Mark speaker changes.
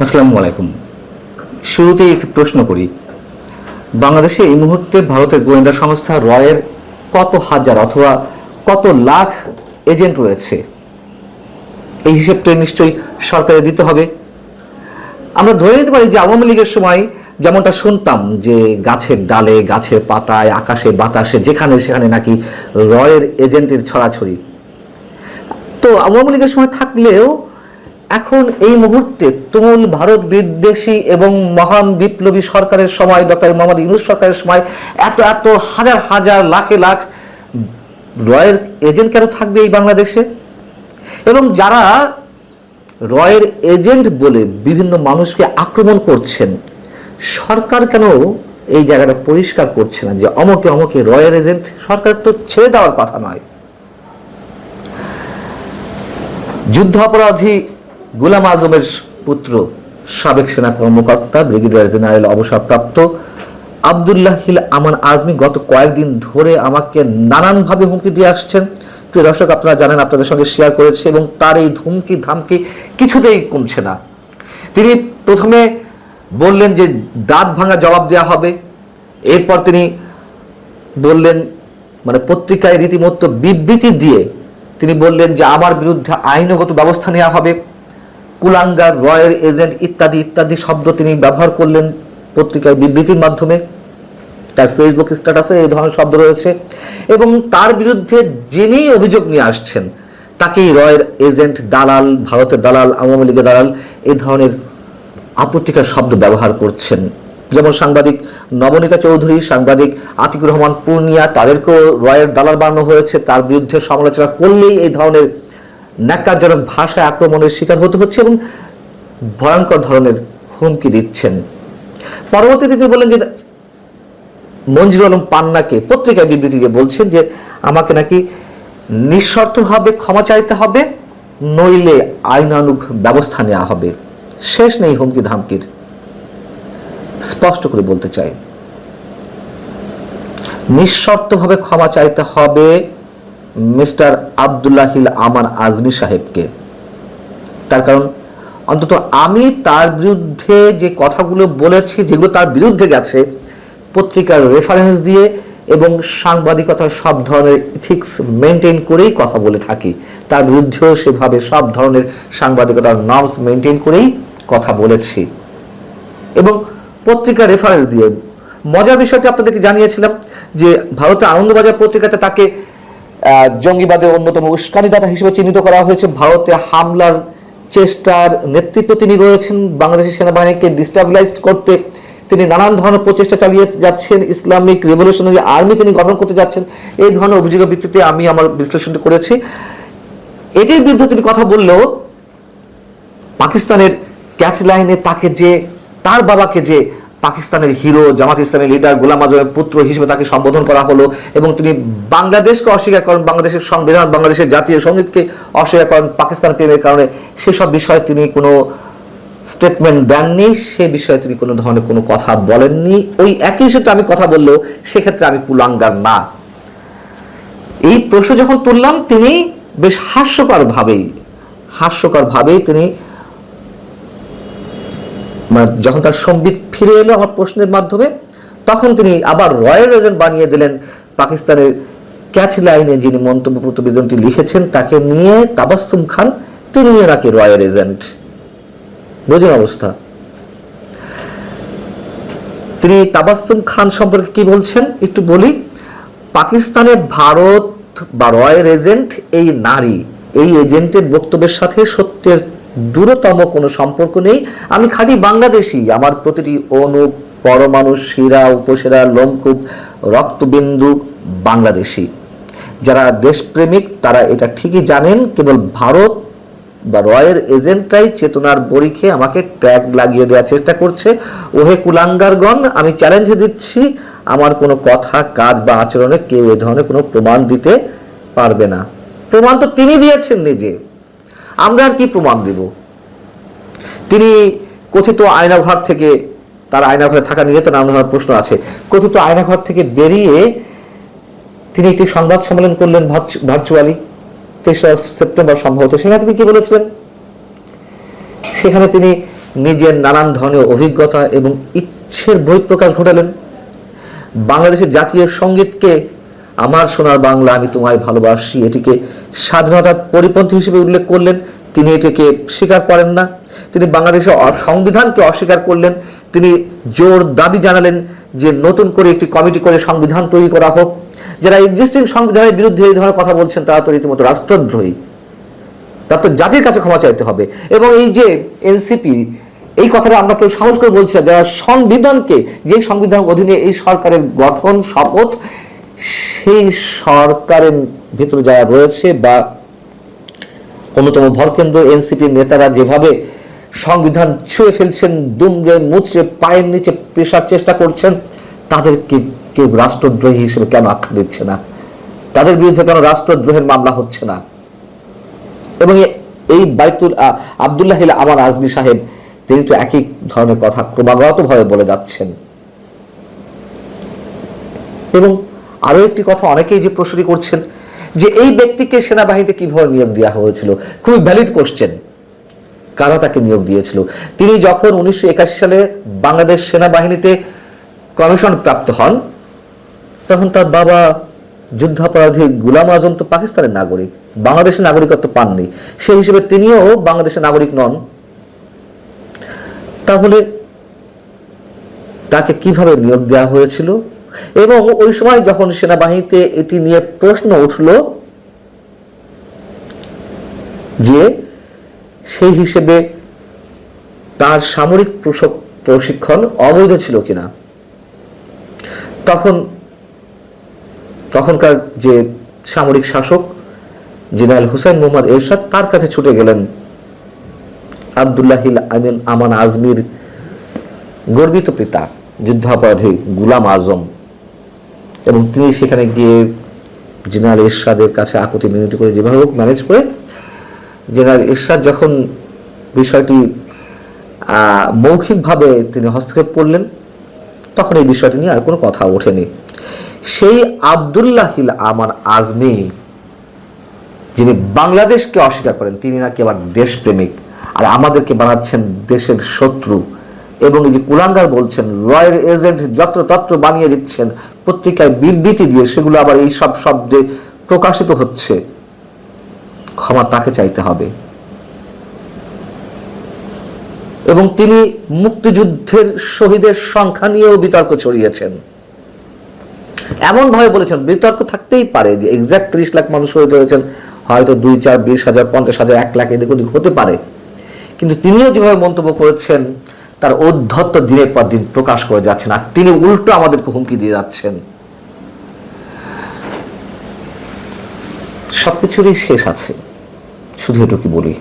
Speaker 1: আসসালামু আলাইকুম। শুরুতেই একটি প্রশ্ন করি, বাংলাদেশে এই মুহূর্তে ভারতের গোয়েন্দা সংস্থা রয়ের কত হাজার অথবা কত লাখ এজেন্ট রয়েছে? এই হিসেবটা নিশ্চয়ই সরকারের দিতে হবে। আমরা ধরে নিতে পারি যে আওয়ামী লীগের সময় যেমনটা শুনতাম যে গাছের ডালে, গাছের পাতায়, আকাশে বাতাসে যেখানে সেখানে নাকি রয়ের এজেন্টের ছড়াছড়ি। তো আওয়ামী লীগের সময় থাকলেও এখন এই মুহূর্তে তুমুল ভারত বিদ্বেষী এবং মহান বিপ্লবী সরকারের সময়, ডক্টর মোহাম্মদ ইউনূস সরকারের সময় এত এত হাজার হাজার লাখে লাখ রয়ের এজেন্ট কেন থাকবে এই বাংলাদেশে? এবং যারা রয়ের এজেন্ট বলে বিভিন্ন মানুষকে আক্রমণ করছেন, সরকার কেন এই জায়গাটা পরিষ্কার করছে না যে অমকে অমকে রয়ের এজেন্ট? সরকার তো ছেড়ে দেওয়ার কথা নয়। যুদ্ধ অপরাধী গোলাম আজমের পুত্র, সাবেক সেনা কর্মকর্তা ব্রিগেডিয়ার জেনারেল অবসরপ্রাপ্ত আবদুল্লাহিল আমান আজমি গত কয়েকদিন ধরে আমাকে নানানভাবে হুমকি দিয়ে আসছেন। প্রিয় দর্শক, আপনারা জানেন, আপনাদের সঙ্গে শেয়ার করেছে, এবং তার এই ধুমকি ধামকি কিছুতেই কমছে না। তিনি প্রথমে বললেন যে দাঁত ভাঙা জবাব দেওয়া হবে, এরপর তিনি বললেন, মানে পত্রিকায় রীতিমতো বিবৃতি দিয়ে তিনি বললেন যে আমার বিরুদ্ধে আইনগত ব্যবস্থা নেওয়া হবে, কুলাঙ্গার, রয়ের এজেন্ট ইত্যাদি ইত্যাদি শব্দ তিনি ব্যবহার করলেন পত্রিকায় বিবৃতির মাধ্যমে। তার ফেসবুক স্ট্যাটাসে এই ধরনের শব্দ রয়েছে, এবং তার বিরুদ্ধে যিনি অভিযোগ নিয়ে আসছেন তাকেই রয়ের এজেন্ট, দালাল, ভারতের দালাল, আওয়ামী লীগের দালাল, এই ধরনের আপত্তিকর শব্দ ব্যবহার করছেন। যেমন সাংবাদিক নবনীতা চৌধুরী, সাংবাদিক আতিকুর রহমান পূর্ণিয়া, তাদেরকেও রয়ের দালাল বানানো হয়েছে। তার বিরুদ্ধে সমালোচনা করলেই এই ধরনের ন্যাক্কারজনক ভাষায় আক্রমণের শিকার হতে হচ্ছে এবং ভয়ঙ্কর ধরনের হুমকি দিচ্ছেন। পরবর্তীতে তিনি বললেন যে মঞ্জুর আলম পান্নাকে পত্রিকায় বিবৃতি দিয়ে বলছেন যে আমাকে নাকি নিঃশর্তভাবে ক্ষমা চাইতে হবে, নইলে আইনানুগ ব্যবস্থা নেওয়া হবে। শেষ নেই হুমকি ধামকির। স্পষ্ট করে বলতে চাই, নিঃশর্তভাবে ক্ষমা চাইতে হবে মিস্টার আবদুল্লাহিল আমান আজমি সাহেবকে। তার কারণ, অন্তত আমি তার বিরুদ্ধে যে কথাগুলো বলেছি, যেগুলো তার বিরুদ্ধে গেছে, পত্রিকার রেফারেন্স দিয়ে এবং সাংবাদিকতার সব ধরনের ইথিক্স মেনটেন করেই কথা বলে থাকি। তার বিরুদ্ধেও সেভাবে সব ধরনের সাংবাদিকতার নর্মস মেনটেন করেই কথা বলেছি, এবং পত্রিকার রেফারেন্স দিয়ে। মজার বিষয়টি আপনাদেরকে জানিয়েছিলাম যে ভারতের আনন্দবাজার পত্রিকাতে তাকে জঙ্গিবাদের অন্যতম উস্কানিদাতা হিসেবে চিহ্নিত করা হয়েছে। ভারতে হামলার চেষ্টার নেতৃত্ব তিনি রয়েছেন। বাংলাদেশের সেনাবাহিনীকে ডিস্টাবিলাইজ করতে তিনি নানান ধরনের প্রচেষ্টা চালিয়ে যাচ্ছেন। ইসলামিক রেভলিউশনারি আর্মি তিনি গঠন করতে যাচ্ছেন। এই ধরনের অভিযোগের ভিত্তিতে আমি আমার বিশ্লেষণটি করেছি। এটির বিরুদ্ধে তিনি কথা বললেও পাকিস্তানের ক্যাচ লাইনে তাকে যে, তার বাবাকে যে পাকিস্তানের হিরো, জামাত ইসলামের লিডার গোলাম আজমের পুত্র হিসেবে তাকে সম্বোধন করা হলো, এবং তিনি বাংলাদেশকে অস্বীকার করেন, বাংলাদেশের সংবিধান, বাংলাদেশের জাতীয় সঙ্গীতকে অস্বীকার করেন পাকিস্তান প্রেমের কারণে, সেসব বিষয়ে তিনি কোনো স্টেটমেন্ট দেননি, সে বিষয়ে তিনি কোনো ধরনের কোনো কথা বলেননি। ওই একই সাথে আমি কথা বললেও সেক্ষেত্রে আমি কুলাঙ্গার না। এই প্রশ্ন যখন তুললাম, তিনি বেশ হাস্যকরভাবেই তিনি, যখন তার সম্বিত ফিরে এলো আমার প্রশ্নের মাধ্যমে, তখন তিনি আবার রয়ের এজেন্ট বানিয়ে দিলেন। পাকিস্তানের ক্যাচ লাইনে যিনি মন্তব্য প্রতিবেদনটি লিখেছেন তাকে নিয়ে, তাবাসসুম খান, তিনি নিয়ে নাকি রয়ের এজেন্ট। বোঝেন অবস্থা। তিনি তাবাসসুম খান সম্পর্কে কি বলছেন একটু বলি। পাকিস্তানে ভারত বা রয়ের এজেন্ট এই নারী, এই এজেন্টের বক্তব্যের সাথে সত্যের দূরতম কোনো সম্পর্ক নেই। আমি খাঁটি বাংলাদেশি, আমার প্রতিটি অণু, পরমাণু, শিরা, উপশিরা, লোমকূপ, রক্তবিন্দু বাংলাদেশি। যারা দেশপ্রেমিক তারা এটা ঠিকই জানেন, কেবল ভারত বা রয়ের এজেন্টরাই চেতনার বরিখে আমাকে ট্যাগ লাগিয়ে দেওয়ার চেষ্টা করছে। ওহে কুলাঙ্গারগণ, আমি চ্যালেঞ্জ দিচ্ছি, আমার কোনো কথা, কাজ বা আচরণে কেউ এ ধরনের কোনো প্রমাণ দিতে পারবে না। প্রমাণ তো তিনি দিয়েছেন নিজে, আমরা আর কি প্রমাণ দিব? তিনি কথিত আয়নাঘর থেকে, তার আয়নাঘরে থাকা নিয়ে তো নানা ধরনের প্রশ্ন আছে, কথিত আয়নাঘর থেকে বেরিয়ে তিনি একটি সংবাদ সম্মেলন করলেন ভার্চুয়ালি 23 সেপ্টেম্বর সম্ভবত। সেখানে তিনি কি বলেছিলেন? সেখানে তিনি নিজের নানান ধরনের অভিজ্ঞতা এবং ইচ্ছের বহিঃপ্রকাশ ঘটালেন। বাংলাদেশের জাতীয় সঙ্গীতকে আমার সোনার বাংলা আমি তোমায় ভালোবাসি এটিকে স্বাধীনতার পরিপন্থী হিসেবে উল্লেখ করলেন। তিনি এটিকে স্বীকার করেন না। তিনি বাংলাদেশের সংবিধানকে অস্বীকার করলেন। তিনি জোর দাবি জানালেন যে নতুন করে একটি কমিটি করে সংবিধান তৈরি করা হোক। যারা এক্সিস্টিং সংবিধানের বিরুদ্ধে এই ধরনের কথা বলছেন তারা তো রীতিমতো রাষ্ট্রদ্রোহী, তার তো জাতির কাছে ক্ষমা চাইতে হবে। এবং এই যে এনসিপি, এই কথাটা আমরা কেউ সাহস করে বলছি না, যারা সংবিধানকে, যে সংবিধান অধীনে এই সরকারের গঠন শপথ, সেই সরকারের ভিতরে যারা রয়েছে বা অন্যতম ভরকেন্দ্র এনসিপির নেতারা যেভাবে সংবিধান ছুঁয়ে ফেলছেন, দুমড়ে মুচড়ে পায়ের নিচে পেশার চেষ্টা করছেন, তাদেরকে কেউ রাষ্ট্রদ্রোহী হিসেবে কেন আখ্যা দিচ্ছে না? তাদের বিরুদ্ধে কেন রাষ্ট্রদ্রোহের মামলা হচ্ছে না? এবং এই আব্দুল্লাহ হিল আমান আজমি সাহেব, তিনি তো একই ধরনের কথা ক্রমাগতভাবে বলে যাচ্ছেন। এবং আরো একটি কথা অনেকেই যে প্রশ্ন করছেন যে এই ব্যক্তিকে সেনাবাহিনীতে কিভাবে নিয়োগ দেওয়া হয়েছিল, খুবই ভ্যালিড কোশ্চেন। কারা তাকে নিয়োগ দিয়েছিল? তিনি যখন 1981 সালে বাংলাদেশ সেনাবাহিনীতে কমিশন প্রাপ্ত হন, তখন তার বাবা যুদ্ধাপরাধী গুলাম আজম তো পাকিস্তানের নাগরিক, বাংলাদেশের নাগরিকত্ব পাননি। সেই হিসেবে তিনিও বাংলাদেশের নাগরিক নন। তাহলে তাকে কিভাবে নিয়োগ দেওয়া হয়েছিল? এবং ওই সময় যখন সেনাবাহিনীতে এটি নিয়ে প্রশ্ন উঠল যে সেই হিসেবে তার সামরিক প্রশিক্ষণ অবৈধ ছিল কিনা, তখনকার যে সামরিক শাসক জেনারেল হুসাইন মোহাম্মদ এরশাদ তার কাছে ছুটে গেলেন আব্দুল্লাহ হিল আমান আজমির গর্বিত পিতা যুদ্ধাপরাধী গুলাম আজম, এবং তিনি সেখানে গিয়ে জেনারেল এরশাদের কাছে আকুতি মিনতি করে যেভাবে হোক ম্যানেজ করে, জেনারেল এরশাদ যখন বিষয়টি মৌখিকভাবে তিনি হস্তক্ষেপ করলেন, তখন এই বিষয়টি নিয়ে আর কোনো কথা ওঠেনি। সেই আব্দুল্লাহ হিল আমান আজমি, যিনি বাংলাদেশকে অস্বীকার করেন, তিনি নাকি আবার দেশপ্রেমিক, আর আমাদেরকে বানাচ্ছেন দেশের শত্রু। এবং এই যে কুলাঙ্গার বলছেন, রয়ের এজেন্ট যত্রতত্র বানিয়ে দিচ্ছেন, পত্রিকায় বিবৃতি দিয়ে সেগুলো আবার এই সব শব্দে প্রকাশিত হচ্ছে। ক্ষমা তাকে চাইতে হবে। এবং তিনি মুক্তিযুদ্ধের শহীদের সংখ্যা নিয়েও বিতর্ক ছড়িয়েছেন। এমন ভাবে বলেছেন, বিতর্ক থাকতেই পারে যে এক্সাক্ট 30 লাখ মানুষ শহীদ হয়েছেন, হয়তো 2, 4, 20,000, 50,000, 1 লাখ এদিক ওদিক হতে পারে। কিন্তু তিনিও যেভাবে মন্তব্য করেছেন, তার ঔদ্ধত্য দিনের পর দিন প্রকাশ করে যাচ্ছেন, আর তিনি উল্টো আমাদেরকে হুমকি দিয়ে যাচ্ছেন। সবকিছুরই শেষ আছে, শুধু এটুকু বলি।